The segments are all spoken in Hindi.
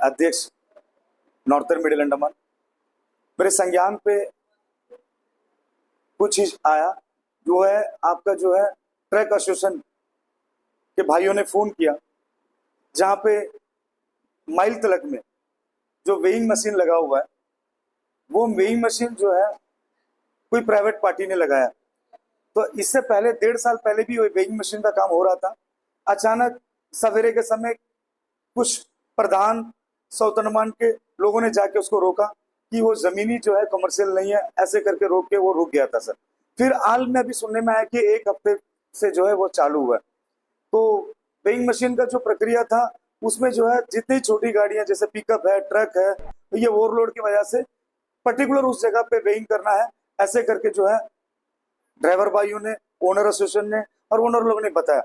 अध्यक्ष नॉर्थर्न मिडिल अंडमान, मेरे संज्ञान पे कुछ ही आया जो है आपका जो है ट्रक एसोसिएशन के भाइयों ने फोन किया, जहां पे माइल तलक में जो वेइंग मशीन लगा हुआ है, वो वेइंग मशीन जो है कोई प्राइवेट पार्टी ने लगाया। तो इससे पहले 1.5 साल पहले भी वेइंग मशीन का काम हो रहा था। अचानक सवेरे के समय कुछ प्रधान सौतनमान के लोगों ने जाके उसको रोका कि वो जमीनी जो है कमर्शियल नहीं है, ऐसे करके रोक के वो रुक गया था सर। फिर हाल में अभी सुनने में आया कि 1 हफ्ते से जो है वो चालू हुआ है। तो वेइंग मशीन का जो प्रक्रिया था उसमें जो है जितनी छोटी गाड़ियां जैसे पिकअप है, ट्रक है, तो ये ओवरलोड की वजह से पर्टिकुलर उस जगह पे वेइंग करना है, ऐसे करके जो है ड्राइवर भाइयों ने, ओनर एसोसिएशन ने और ओनर लोगों ने बताया।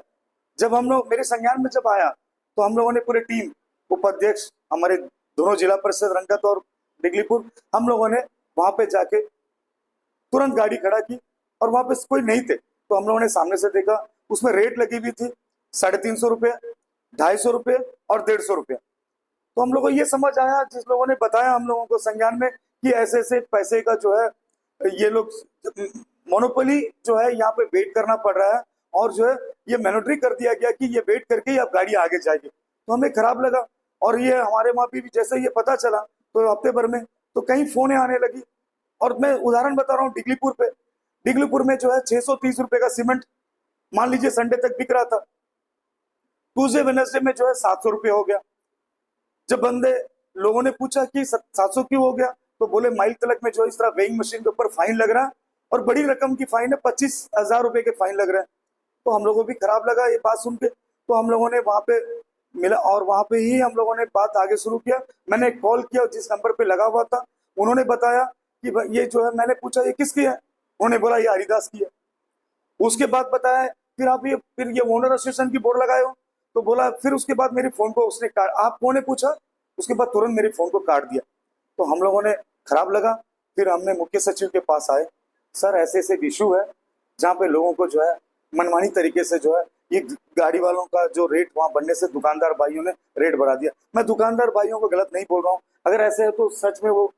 जब हम लोग मेरे संज्ञान में जब आया तो हम लोगों ने पूरी टीम, उपाध्यक्ष हमारे दोनों जिला परिषद रंगत और डिगलीपुर, हम लोगों ने वहां पे जाके तुरंत गाड़ी खड़ा की और वहां पे कोई नहीं थे। तो हम लोगों ने सामने से देखा, उसमें रेट लगी हुई थी 350 रुपये, 250 रुपये और 150 रुपये। तो हम लोग को ये समझ आया, जिस लोगों ने बताया हम लोगों को संज्ञान में कि ऐसे ऐसे पैसे का जो है ये लोग मोनोपोली जो है यहाँ पे वेट करना पड़ रहा है, और जो है ये मैंडेटरी कर दिया गया कि ये वेट करके ही अब गाड़ी आगे जाएगी। तो हमें खराब लगा, और ये हमारे वहाँ भी जैसे ये पता चला तो हफ्ते भर में तो कहीं फोन आने लगी। और मैं उदाहरण बता रहा हूँ डिगलीपुर पे, डिगलीपुर में जो है 630 रुपए का सीमेंट मान लीजिए संडे तक बिक रहा था, ट्यूजडे वेडनेसडे में जो है 700 रुपये हो गया। जब बंदे लोगों ने पूछा कि 700 क्यों हो गया, तो बोले माइल तलक में जो इस तरह वेइंग मशीन के ऊपर फाइन लग रहा है, और बड़ी रकम की फाइन है, 25,000 रुपए के फाइन लग रहे हैं। तो हम लोगों को भी खराब लगा ये बात सुन के, तो हम लोगों ने वहां पे मिला और वहां पे ही हम लोगों ने बात आगे शुरू किया। मैंने कॉल किया जिस नंबर पे लगा हुआ था, उन्होंने बताया कि ये जो है, मैंने पूछा ये किसकी है, उन्होंने बोला ये हरिदास की है। उसके बाद बताया फिर आप ये ओनर एसोसिएशन की बोर्ड लगाए हो, तो बोला फिर उसके बाद मेरे फोन को उसने काट, आपको ने पूछा, उसके बाद तुरंत मेरे फोन को काट दिया। तो हम लोगों ने खराब लगा, फिर हमने मुख्य सचिव के पास आए, सर ऐसे ऐसे इशू है जहाँ पे लोगों को जो है मनमानी तरीके से जो है ये गाड़ी वालों का जो रेट वहां बढ़ने से दुकानदार भाइयों ने रेट बढ़ा दिया। मैं दुकानदार भाइयों को गलत नहीं बोल रहा हूँ, अगर ऐसे है तो सच में वो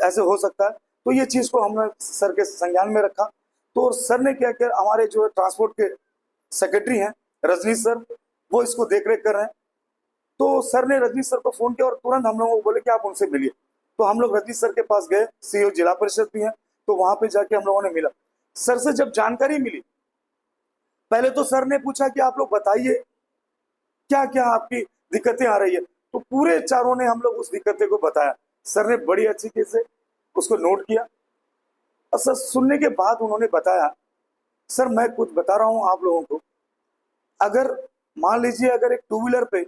ऐसे हो सकता है। तो ये चीज को हमने सर के संज्ञान में रखा। तो सर ने क्या किया, हमारे जो है ट्रांसपोर्ट के सेक्रेटरी हैं रजनीश सर, वो इसको देख रेख कर रहे हैं। तो सर ने रजनीश सर को फोन किया और तुरंत हम लोगों को बोले कि आप उनसे मिलिए। तो हम लोग रजनीश सर के पास गए, सीईओ जिला परिषद भी हैं, तो वहां पे जाके हम लोगों ने मिला। सर से जब जानकारी मिली, पहले तो सर ने पूछा कि आप लोग बताइए क्या क्या आपकी दिक्कतें आ रही है। तो पूरे चारों ने हम लोग उस दिक्कतें को बताया। सर ने बड़ी अच्छी से उसको नोट किया, और सर सुनने के बाद उन्होंने बताया, सर मैं कुछ बता रहा हूं आप लोगों को, अगर मान लीजिए अगर एक टू व्हीलर पे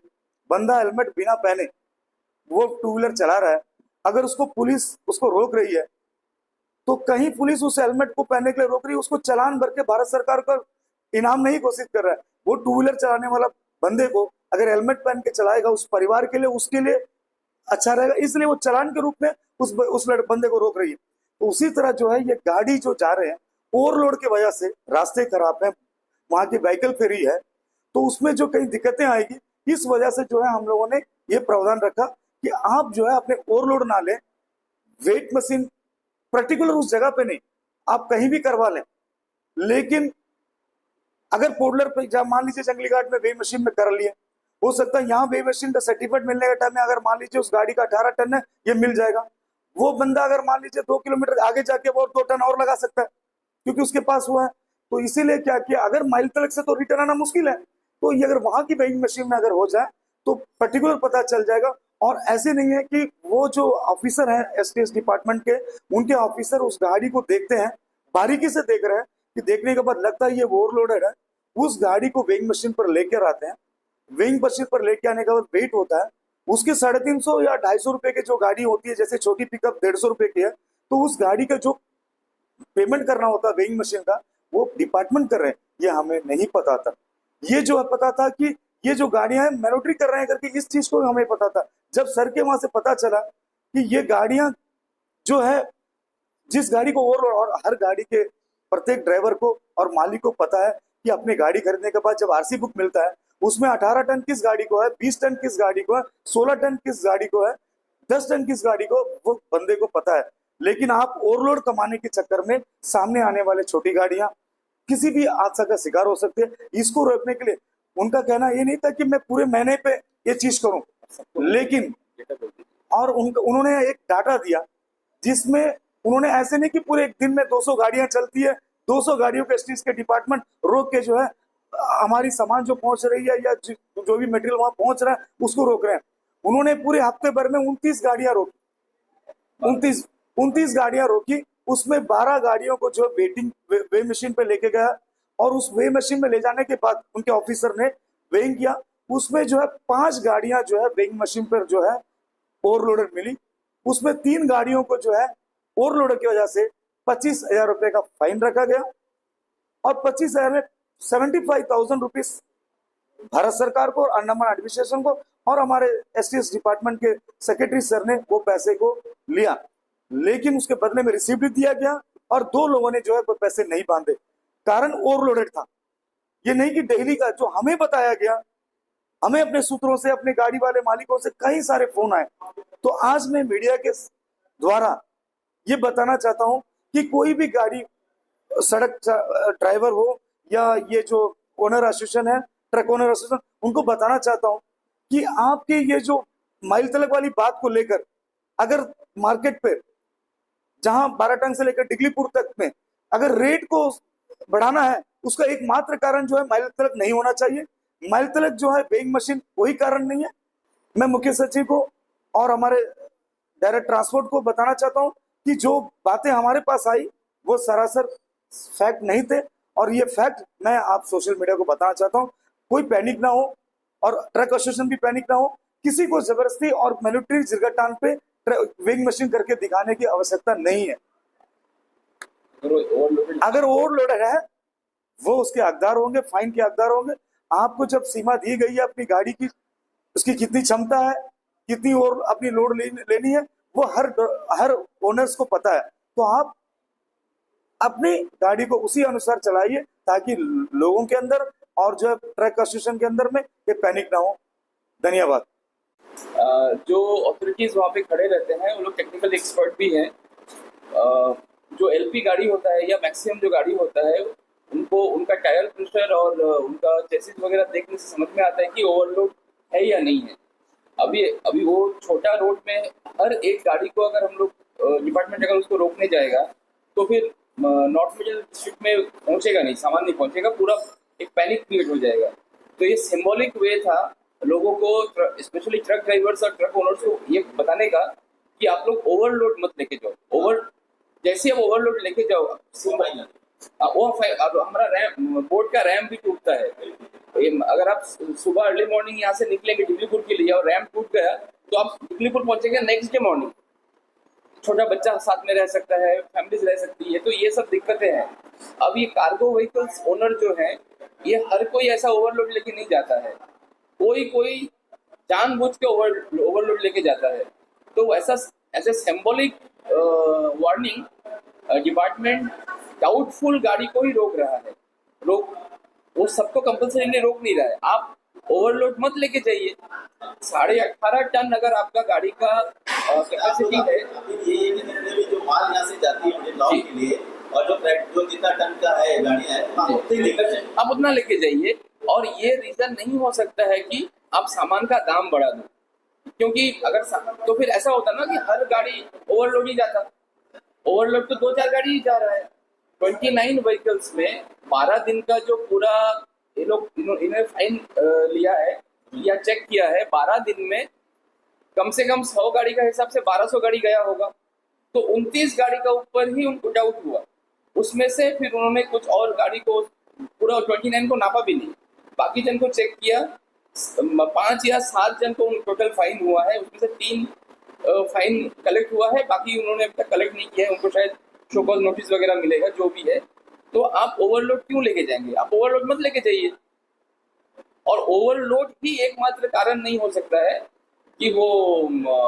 बंदा हेलमेट बिना पहने वो टू व्हीलर चला रहा है, अगर उसको पुलिस उसको रोक रही है, तो कहीं पुलिस उस हेलमेट को पहनने के लिए रोक रही है, उसको चालान भर के भारत सरकार का इनाम नहीं घोषित कर रहा है। वो टू व्हीलर चलाने वाला बंदे को अगर हेलमेट पहन के चलाएगा, उस परिवार के लिए उसके लिए अच्छा रहेगा, इसलिए वो चालान के रूप में उस बंदे को रोक रही है। तो उसी तरह जो है ये गाड़ी जो जा रहे हैं ओवरलोड की वजह से, रास्ते खराब है, वहां की व्हीकल फ्री है, तो उसमें जो कई दिक्कतें आएगी, इस वजह से जो है हम लोगों ने ये प्रावधान रखा कि आप जो है अपने ओवरलोड ना लें, वेट मशीन पर्टिकुलर उस जगह पे नहीं, आप कहीं भी करवा लें। लेकिन अगर पोर्टलर पे मान लीजिए जंगली घाट में वे मशीन में कर लिए, हो सकता है यहाँ वे मशीन का सर्टिफिकेट मिलने के टाइम में अगर मान लीजिए उस गाड़ी का 18 टन है, ये मिल जाएगा। वो बंदा अगर मान लीजिए 2 किलोमीटर आगे जाके वो 2 टन और लगा सकता है, क्योंकि उसके पास हुआ है। तो इसीलिए क्या किया, अगर माइल तलक से तो रिटर्न आना मुश्किल है, तो ये अगर वहां की वेइंग मशीन में अगर हो जाए तो पर्टिकुलर पता चल जाएगा। और ऐसे नहीं है कि वो जो ऑफिसर हैं एसटीएस डिपार्टमेंट के, उनके ऑफिसर उस गाड़ी को देखते हैं, बारीकी से देख रहे हैं, कि देखने के बाद लगता है ये ओवरलोडेड है, उस गाड़ी को वेइंग मशीन पर लेकर आते हैं। वेइंग मशीन पर लेके आने के बाद वेट होता है, उसके 350 या 250 रुपए की जो गाड़ी होती है, जैसे छोटी पिकअप 150 रुपए की है, तो उस गाड़ी का जो पेमेंट करना होता है वेइंग मशीन का, वो डिपार्टमेंट कर रहे हैं, ये हमें नहीं पता था। ये जो पता था कि ये जो गाड़ियां हैं मैनोट्री कर रहे हैं करके, इस चीज को हमें पता था। जब सर के वहां से पता चला कि ये गाड़ियां जो है, जिस गाड़ी को ओवरलोड, और हर गाड़ी के प्रत्येक ड्राइवर को और मालिक को पता है कि अपनी गाड़ी खरीदने के बाद जब आरसी बुक मिलता है उसमें 18 टन किस गाड़ी को है, 20 टन किस गाड़ी को है, 16 टन किस गाड़ी को है, 10 टन किस गाड़ी को, वो बंदे को पता है। लेकिन आप ओवरलोड कमाने के चक्कर में सामने आने वाले छोटी गाड़ियां किसी भी हादसा का शिकार हो सकती है। इसको रोकने के लिए उनका कहना ये नहीं था कि मैं पूरे महीने पे ये चीज करूं, लेकिन और उन्होंने एक डाटा दिया जिसमें उन्होंने ऐसे नहीं कि पूरे एक दिन में 200 गाड़ियां चलती है, 200 गाड़ियों के स्टीज के डिपार्टमेंट रोक के जो है हमारी सामान जो पहुंच रही है या जो भी मटेरियल वहां पहुंच रहा है उसको रोक रहे हैं। उन्होंने पूरे हफ्ते भर में 29 गाड़ियां रोकी, 29 गाड़ियां रोकी। उसमें 12 गाड़ियों को जो वेटिंग वे मशीन पे लेके गया और उस वे मशीन में ले जाने के बाद उनके ऑफिसर ने वेइंग किया। उसमें जो है 5 गाड़ियां जो है वेइंग मशीन पर जो है ओवरलोडेड मिली। उसमें 3 गाड़ियों को जो है ओवरलोड की वजह से 25,000 रुपए का फाइन रखा गया और 25,000 में 75,000 रुपीज भारत सरकार को, अंडमान एडमिनिस्ट्रेशन को और हमारे एसटीएस डिपार्टमेंट के सेक्रेटरी सर ने वो पैसे को लिया, लेकिन उसके बदले में रिसीप्ट भी दिया गया और 2 लोगों ने जो है वो पैसे नहीं बांधे, कारण ओवरलोडेड था। ये नहीं कि डेली का जो हमें बताया गया, हमें अपने सूत्रों से, अपने गाड़ी वाले मालिकों से कई सारे फोन आए। तो आज मैं मीडिया के द्वारा ये बताना चाहता हूं कि कोई भी गाड़ी सड़क ड्राइवर हो या ये जो ओनर एसोसिएशन है, ट्रक ओनर एसोसिएशन, उनको बताना चाहता हूं कि आपके ये जो माइल तलक वाली बात को लेकर अगर मार्केट पे जहां 12 टन से लेकर डिगलीपुर तक में अगर रेट को बढ़ाना है, उसका एकमात्र कारण जो है माइल तलक नहीं होना चाहिए। माइल तलक जो है वेइंग मशीन कोई कारण नहीं है। मैं मुख्य सचिव को और हमारे डायरेक्ट ट्रांसपोर्ट को बताना चाहता हूं कि जो बातें हमारे पास आई वो सरासर फैक्ट नहीं थे और ये फैक्ट मैं आप सोशल मीडिया को बताना चाहता हूं। कोई पैनिक ना हो और ट्रक एसोसिएशन भी पैनिक ना हो। किसी को जबरदस्ती और मिलिट्री जिरगटान पे वेइंग मशीन करके दिखाने की आवश्यकता नहीं है। अगर ओवरलोडेड है वो उसके हकदार होंगे, फाइन के हकदार होंगे। आपको जब सीमा दी गई है अपनी गाड़ी की, उसकी कितनी क्षमता है, कितनी और अपनी लोड लेनी है, वो हर ओनर्स को पता है। तो आप अपनी गाड़ी को उसी अनुसार चलाइए ताकि लोगों के अंदर और जो ट्रक एसोसिएशन के अंदर में ये पैनिक ना हो। धन्यवाद। जो ऑथोरिटीज वहाँ पे खड़े रहते हैं वो लोग टेक्निकल एक्सपर्ट भी हैं। जो एलपी गाड़ी होता है या मैक्सिमम जो गाड़ी होता है उनको उनका टायर प्रेशर और उनका चेसिस वगैरह देखने से समझ में आता है कि ओवरलोड है या नहीं है। अभी वो छोटा रोड में हर एक गाड़ी को अगर हम लोग डिपार्टमेंट अगर उसको रोकने जाएगा तो फिर नॉर्थ मिडिल डिस्ट्रिक्ट में पहुंचेगा नहीं, सामान नहीं पहुंचेगा, पूरा एक पैनिक क्रिएट हो जाएगा। तो ये सिंबॉलिक वे था लोगों को, स्पेशली ट्रक ड्राइवर्स और ट्रक ओनर्स को ये बताने का कि आप लोग ओवरलोड मत लेके जाओ। जैसे आप ओवरलोड लेके जाओ वो हमारा रैम, बोर्ड का रैम भी टूटता है। अगर आप सुबह अर्ली मॉर्निंग यहाँ से निकलेंगे डिगलीपुर के लिए और रैम टूट गया तो आप डिगलीपुर पहुंचेंगे नेक्स्ट डे मॉर्निंग। छोटा बच्चा साथ में रह सकता है, फैमिलीज रह सकती है, तो ये सब दिक्कतें हैं। अब ये कार्गो व्हीकल्स ओनर जो है ये हर कोई ऐसा ओवरलोड लेके नहीं जाता है, कोई जानबूझ के ओवरलोड लेके जाता है। तो ऐसे सिंबॉलिक वार्निंग डिपार्टमेंट डाउटफुल गाड़ी को ही रोक रहा है। वो सबको कंपल्सरीली रोक नहीं रहा है। आप ओवरलोड मत लेके जाइए। 18.5 टन अगर आपका गाड़ी का कैपेसिटी है, ये जो माल यहाँ से जाती है लॉन्ग के लिए और जो जितना टन का है गाड़ियाँ हैं आप उतना लेके जाइए। और ये रीजन नहीं हो सकता है कि आप सामान का दाम बढ़ा दो, क्योंकि अगर तो फिर ऐसा होता ना कि हर गाड़ी ओवरलोड ही जाता। ओवरलोड तो 2-4 गाड़ी ही जा रहा है। 29 व्हीकल्स में 12 दिन का जो पूरा ये लोग इन्होंने फाइन लिया है या चेक किया है, 12 दिन में कम से कम 100 गाड़ी का हिसाब से 1200 गाड़ी गया होगा। तो 29 गाड़ी का ऊपर ही उनको डाउट हुआ। उसमें से फिर उन्होंने कुछ और गाड़ी को पूरा 29 को नापा भी नहीं, बाकी जन को चेक किया। 5 या 7 जन को टोटल फाइन हुआ है, उसमें से 3 फाइन कलेक्ट हुआ है, बाकी उन्होंने अब तक कलेक्ट नहीं किया है। उनको शायद शो कॉज नोटिस वगैरह मिलेगा, जो भी है। तो आप ओवरलोड क्यों लेके जाएंगे? आप ओवरलोड मत लेके जाइए। और ओवरलोड ही एकमात्र कारण नहीं हो सकता है कि वो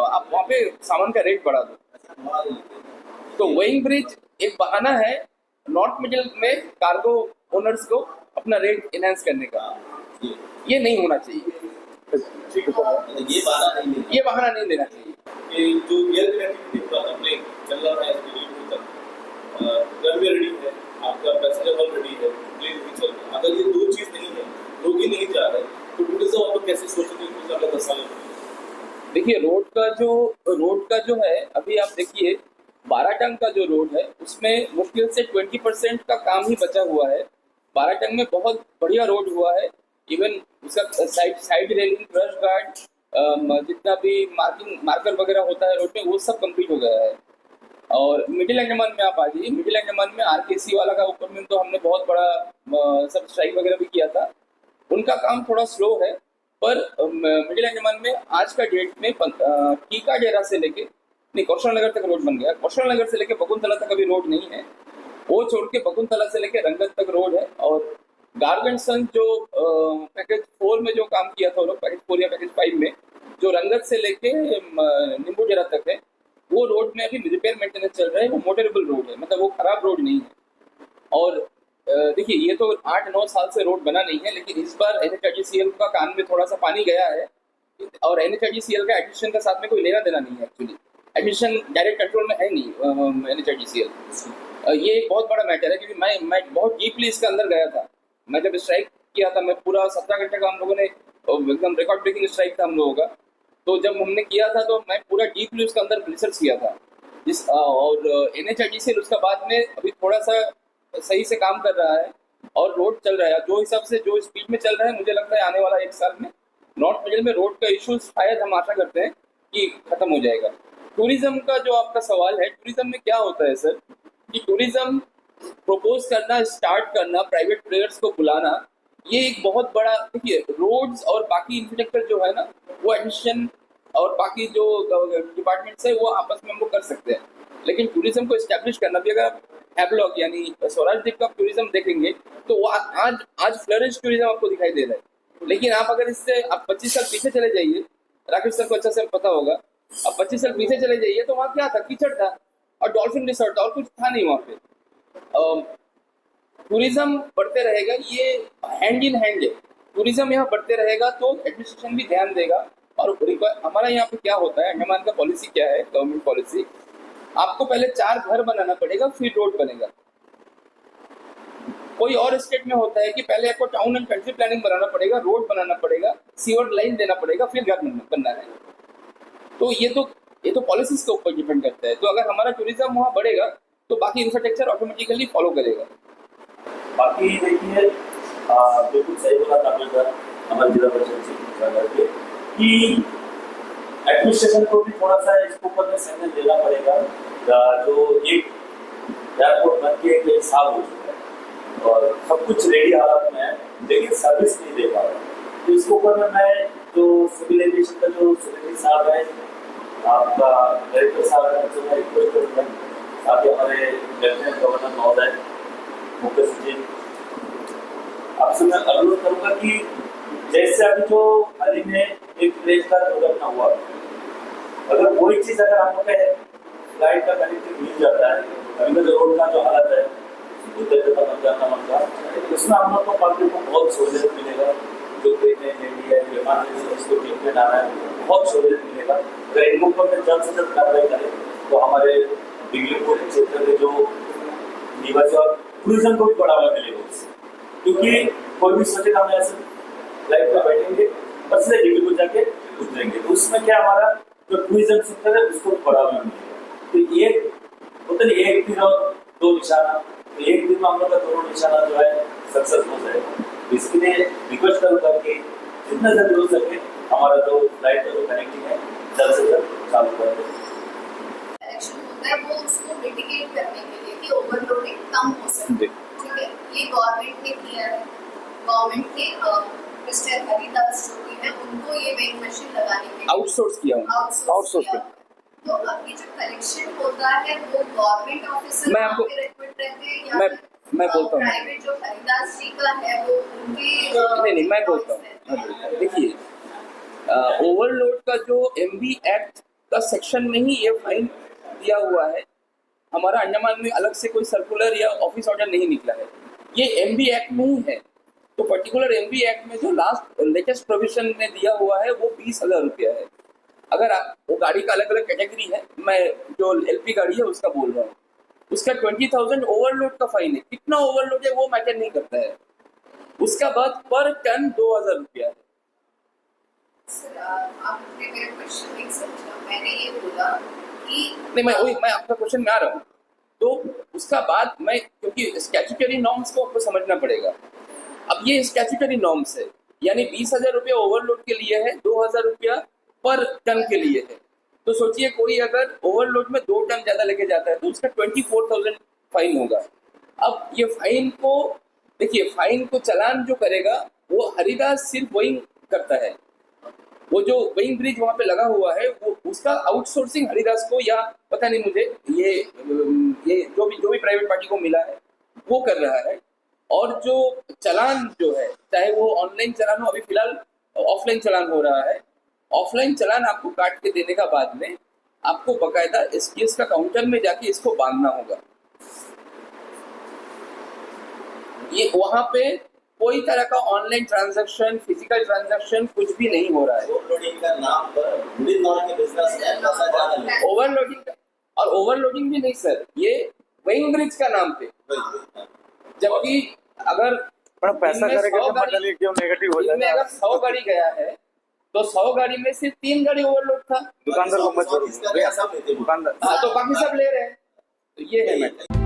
आप वहाँ पे सामान का रेट बढ़ा दो। तो वेइंग ब्रिज एक बहाना है नॉर्थ मिडिल में कार्गो ओनर्स को अपना रेट इनहेंस करने का। ये नहीं होना चाहिए, ये बाधा नहीं है ये बहाना नहीं देना चाहिए। कि जो एयर कनेक्टिविटी प्रॉब्लम प्लेन चल रहा है दिल्ली तक, रनवे रेडी है, आपका पैसेंजर हॉल रेडी है, प्लेन भी चल रहा है। अगर ये दो चीज़ नहीं है, लोग ही नहीं जा रहे, तो टूरिज्म आप लोग कैसे सोचेंगे कि अगले 10 सालों में? देखिए रोड का जो है, अभी आप देखिए 12 टन का जो रोड है उसमें मुश्किल से 20% का काम ही बचा हुआ है। 12 टन में बहुत बढ़िया रोड हुआ है। इवन उसका साइड रेलिंग, क्रश गार्ड, जितना भी मार्कर वगैरह होता है रोड में, वो सब कंप्लीट हो गया है। और मिडिल अंडमान में आप आ जाइए, मिडिल अंडमान में आरकेसी वाला का ऊपर में तो हमने बहुत बड़ा सब स्ट्राइक वगैरह भी किया था। उनका काम थोड़ा स्लो है, पर मिडिल अंडमान में आज का डेट में टीका डेरा से लेके, नहीं, कौशल नगर तक रोड बन गया। कौशल नगर से लेके बकुंतला तक अभी रोड नहीं है, वो छोड़ के बकुंतला से लेके रंगत तक रोड है। और गार्गनसन जो पैकेज 4 में जो काम किया था, लोग पैकेज 4 या पैकेज 5 में, जो रंगत से लेके नींबू डेरा तक है, वो रोड में अभी रिपेयर मेंटेनेंस चल रहा है। वो मोटरेबल रोड है, मतलब वो खराब रोड नहीं है। और देखिए ये तो 8-9 साल से रोड बना नहीं है, लेकिन इस बार NHIDCL का कान में थोड़ा सा पानी गया है। और NHIDCL का एडमिशन का साथ में कोई लेना देना नहीं है। एक्चुअली एडमिशन डायरेक्ट कंट्रोल में है नहीं NHIDCL। ये एक बहुत बड़ा मैटर है, क्योंकि मैं बहुत डीपली इसके अंदर गया था। मैं जब स्ट्राइक किया था, मैं पूरा 17 घंटे का हम लोगों ने एकदम रिकॉर्ड ब्रेकिंग स्ट्राइक था हम लोगों का। तो जब हमने किया था तो मैं पूरा डीपली उसके अंदर रिसर्च किया था और NHIDCL उसका बाद में अभी थोड़ा सा सही से काम कर रहा है और रोड चल रहा है जो हिसाब से, जो स्पीड में चल रहा है। मुझे लगता है आने वाला 1 साल में नॉर्थ मिडिल में रोड का इशू शायद हम आशा करते हैं कि खत्म हो जाएगा। टूरिज्म का जो आपका सवाल है, टूरिज्म में क्या होता है सर, कि टूरिज्म प्रपोज करना, स्टार्ट करना, प्राइवेट प्लेयर्स को बुलाना, ये एक बहुत बड़ा, देखिए रोड्स और बाकी इंफ्रास्ट्रक्चर जो है ना, वो एडमिशन और बाकी जो डिपार्टमेंट्स है वो आपस में हम लोग कर सकते हैं। लेकिन टूरिज्म को इस्टेब्लिश करना भी, अगर हैवलॉक यानी स्वराज द्वीप का टूरिज्म देखेंगे तो वो आज फ्लरिश टूरिज्म आपको दिखाई दे रहा है। लेकिन आप अगर इससे आप 25 साल पीछे चले जाइए, राकेश सर को अच्छा से पता होगा, अब 25 साल पीछे चले जाइए तो वहाँ क्या था, कीचड़ था और डॉल्फिन रिसोर्ट था और कुछ था नहीं वहाँ पे। टूरिज्म बढ़ते रहेगा, ये हैंड इन हैंड है। टूरिज्म यहाँ बढ़ते रहेगा तो एडमिनिस्ट्रेशन भी ध्यान देगा। और हमारा यहाँ पे क्या होता है, अंडमान का पॉलिसी क्या है, गवर्नमेंट पॉलिसी, आपको पहले 4 घर बनाना पड़ेगा फिर रोड बनेगा। कोई और स्टेट में होता है कि पहले आपको टाउन एंड कंट्री प्लानिंग बनाना पड़ेगा, रोड बनाना पड़ेगा, सीवर लाइन देना पड़ेगा, फिर घर बनना है। तो ये तो पॉलिसीज के ऊपर डिपेंड करता है। तो अगर हमारा टूरिज्म वहाँ बढ़ेगा तो बाकी इंफ्रास्ट्रक्चर ऑटोमेटिकली फॉलो करेगा। बाकी देखिए बिल्कुल सही बोला था आपने हमारे जिला परिषद से कि एडमिनिस्ट्रेशन को भी थोड़ा सा इसके ऊपर में संज्ञान देना पड़ेगा। जो एक एयरपोर्ट बन के 1 साल हो चुका है और सब कुछ रेडी हालत में है, लेकिन सर्विस नहीं दे पा रहा। तो इसके ऊपर में मैं जो सिविल एविएशन का जो सेक्रेटरी साहब है, आपका डायरेक्टर साहब है, तो मैं रिक्वेस्ट करूँगा, साथ ही हमारे लेफ्टिनेंट गवर्नर महोदय, मुख्य सचिव, आपसे मैं अनुरोध करूँगा कि जैसे अभी जो हाल ही में एक प्लेन का दुर्घटना हुआ, अगर कोई चीज़ अगर हम लोग फ्लाइट का कनेक्टिव मिल जाता है, अभी तो रोड का जो हालत है उसमें हम लोग को पब्लिक को बहुत सहूलियत मिलेगा। जो ट्रेनें लेनी है, विमान उसको ट्रीटमेंट आना है, बहुत सहूलियत मिलेगा। अगर इन लोगों पर जल्द से जल्द कार्रवाई करें तो हमारे दिल्लीपुर क्षेत्र के जो निवासी और टूरिज्म को भी बढ़ावा मिलेगा उससे। क्योंकि कोई भी सोचेगा हम ऐसे फ्लाइट पर बैठेंगे बस से दिल्लीपुर जाके उतरेंगे, तो उसमें क्या हमारा जो टूरिज्म सेक्टर है उसको बढ़ावा मिलेगा। तो एक होता नहीं, एक दिन और 2 निशाना, तो एक दिन में हम लोग का दोनों निशाना जो है सक्सेस हो जाएगा। इसके लिए रिक्वेस्ट करूँगा कि जितना जल्दी हो सके हमारा जो फ्लाइट का जो कनेक्टिंग है जल्द से जल्द चालू कर दें। कनेक्शन होता है वो उसको मिटिगेट करने के लिए कि ओवरलोडिंग कम हो सके। ठीक है, ये गवर्नमेंट ने किया है। गवर्नमेंट के मिस्टर हरिदास जो है उनको ये वेइंग मशीन लगाने के लिए आउटसोर्स किया किया। तो अभी जो कलेक्शन होता है वो गवर्नमेंट ऑफिसर मैं आपको रिक्रूट रहते हैं या मैं बोलता हूँ, प्राइवेट जो हरिदास जी का है वो उनके नहीं मैं बोलता हूँ। देखिए ओवरलोड का जो MB एक्ट का सेक्शन में ही ये फाइन दिया हुआ है। हमारा अंडमान में अलग से कोई सर्कुलर या ऑफिस ऑर्डर नहीं निकला है, ये MB एक्ट में ही है। तो पर्टिकुलर एमवी एक्ट में जो लास्ट लेटेस्ट प्रोविजन में दिया हुआ है वो 20,000 रुपया है। अगर आप वो गाड़ी का अलग अलग कैटेगरी है, मैं जो एलपी गाड़ी है उसका बोल रहा हूँ, उसका 20,000 ओवरलोड का फाइन है। कितना ओवरलोड है वो मैटर नहीं करता है। उसका बाद पर टन 2,000 रुपया है। सर आपने मेरा क्वेश्चन नहीं समझा। मैंने ये बोला कि नहीं, मैं आपका क्वेश्चन में आ रहा हूँ। तो उसका बाद मैं, क्योंकि स्टैट्यूटरी नॉर्म्स को आपको समझना पड़ेगा। अब ये स्टैट्यूटरी नॉर्म्स है, यानी 20,000 रुपया ओवरलोड के लिए है, 2,000 रुपया पर टन के लिए है। तो सोचिए कोई अगर ओवरलोड में 2 टन ज्यादा लेके जाता है तो उसका 24,000 फाइन होगा। अब ये फाइन को देखिए, फाइन को चालान जो करेगा वो हरिदास सिर्फ वेइंग करता है। वो जो वेइंग ब्रिज वहां पे लगा हुआ है वो उसका आउटसोर्सिंग हरिदास को, या पता नहीं मुझे, ये जो भी प्राइवेट पार्टी को मिला है वो कर रहा है। और जो चालान जो है, चाहे वो ऑनलाइन चालान हो, अभी फिलहाल ऑफलाइन चालान हो रहा है। ऑफलाइन चालान आपको काट के देने का बाद में आपको बकायदा एसटीएस का काउंटर में जाके इसको बांधना होगा। ये वहां पे कोई तरह का ऑनलाइन ट्रांजैक्शन, फिजिकल ट्रांजैक्शन कुछ भी नहीं हो रहा है। ओवरलोडिंग का नाम पर बुरी तरह के बिजनेस में पैसा जा रहा है। ओवरलोडिंग, और ओवरलोडिंग भी नहीं सर, ये वेइंग ब्रिज का नाम पे। जबकि अगर पैसा करेगा तो मतलब क्यों नेगेटिव हो जाएगा। अगर 100 गाड़ी गया है तो 100 गाड़ी में सिर्फ 3 गाड़ी ओवरलोड था। दुकानदार को मत दुकानदार दुकानदार तो बाकी सब ले रहे हैं। तो ये है मैटर।